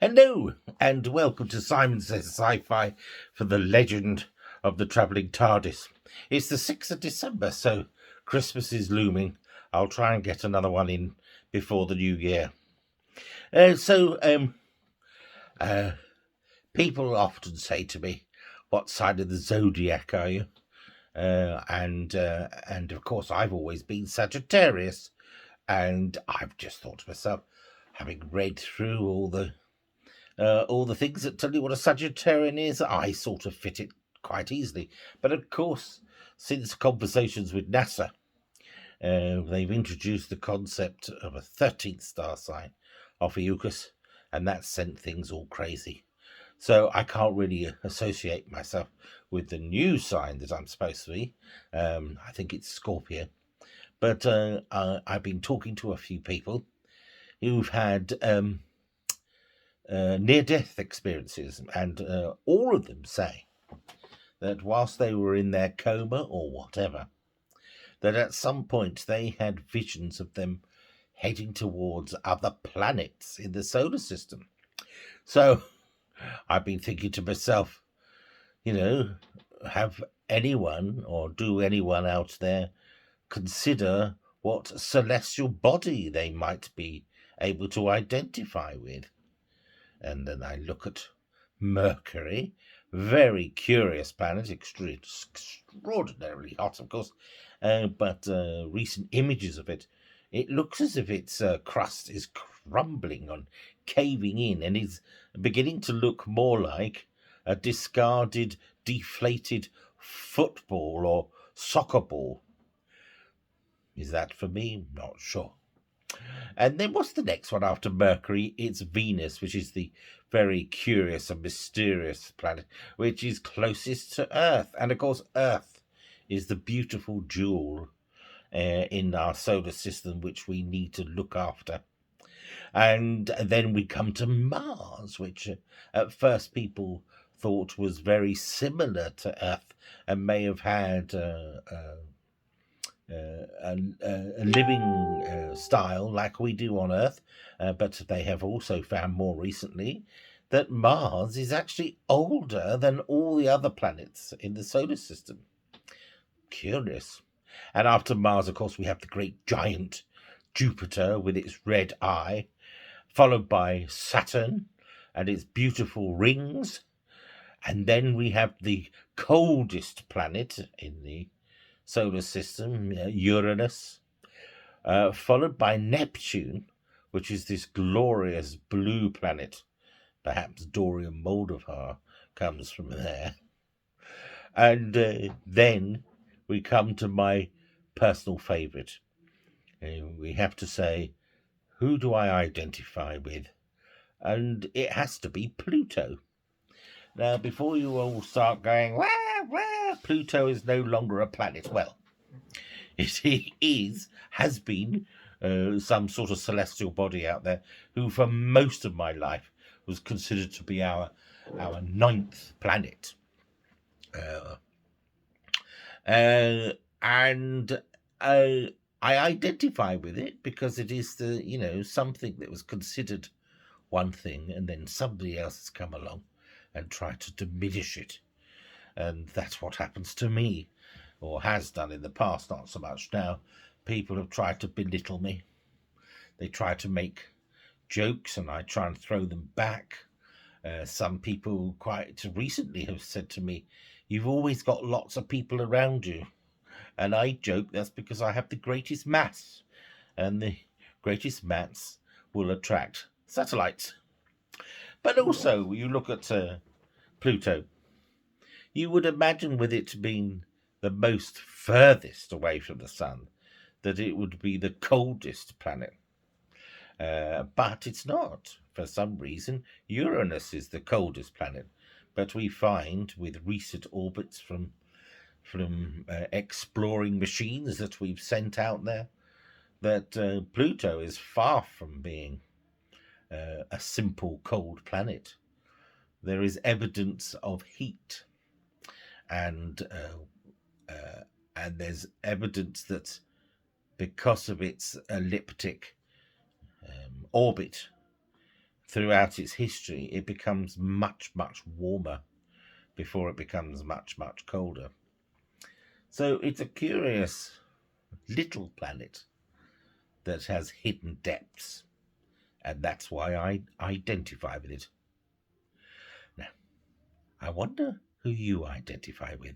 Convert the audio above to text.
Hello, and welcome to Simon Says Sci-Fi for the legend of the Traveling TARDIS. It's the 6th of December, so Christmas is looming. I'll try and get another one in before the new year. People often say to me, what side of the zodiac are you? And of course, I've always been Sagittarius. And I've just thought to myself, having read through all the things that tell you what a Sagittarian is, I sort of fit it quite easily. But of course, since conversations with NASA, they've introduced the concept of a 13th star sign, Ophiuchus, and that sent things all crazy. So I can't really associate myself with the new sign that I'm supposed to be. I think it's Scorpio. But I've been talking to a few people who've had near-death experiences, and all of them say that whilst they were in their coma or whatever, that at some point they had visions of them heading towards other planets in the solar system. So I've been thinking to myself, have anyone or do anyone out there consider what celestial body they might be able to identify with? And then I look at Mercury, very curious planet, extraordinarily hot, of course, but recent images of it, it looks as if its crust is crumbling and caving in, and is beginning to look more like a discarded, deflated football or soccer ball. Is that for me? Not sure. And then what's the next one after Mercury? It's Venus, which is the very curious and mysterious planet, which is closest to Earth. And of course, Earth is the beautiful jewel in our solar system, which we need to look after. And then we come to Mars, which at first people thought was very similar to Earth and may have had a living style like we do on Earth, but they have also found more recently that Mars is actually older than all the other planets in the solar system. Curious. And after Mars, of course, we have the great giant Jupiter with its red eye, followed by Saturn and its beautiful rings. And then we have the coldest planet in the solar system, Uranus, followed by Neptune, which is this glorious blue planet. Perhaps Dorian Moldovar comes from there. And then we come to my personal favourite. We have to say, who do I identify with? And it has to be Pluto. Now, before you all start going, wah, wah, Pluto is no longer a planet. Well, it has been some sort of celestial body out there who, for most of my life, was considered to be our ninth planet. And I identify with it because it is something that was considered one thing, and then somebody else has come along and tried to diminish it. And that's what happens to me, or has done in the past, not so much now. People have tried to belittle me. They try to make jokes, and I try and throw them back. Some people quite recently have said to me, "You've always got lots of people around you." And I joke that's because I have the greatest mass, and the greatest mass will attract satellites. But also, you look at Pluto, you would imagine with it being the most furthest away from the sun, that it would be the coldest planet. But it's not. For some reason, Uranus is the coldest planet. But we find with recent orbits from exploring machines that we've sent out there, that Pluto is far from being a simple cold planet. There is evidence of heat, and there's evidence that because of its elliptic orbit, throughout its history, it becomes much, much warmer before it becomes much, much colder. So it's a curious little planet that has hidden depths, and that's why I identify with it. Now, I wonder who you identify with.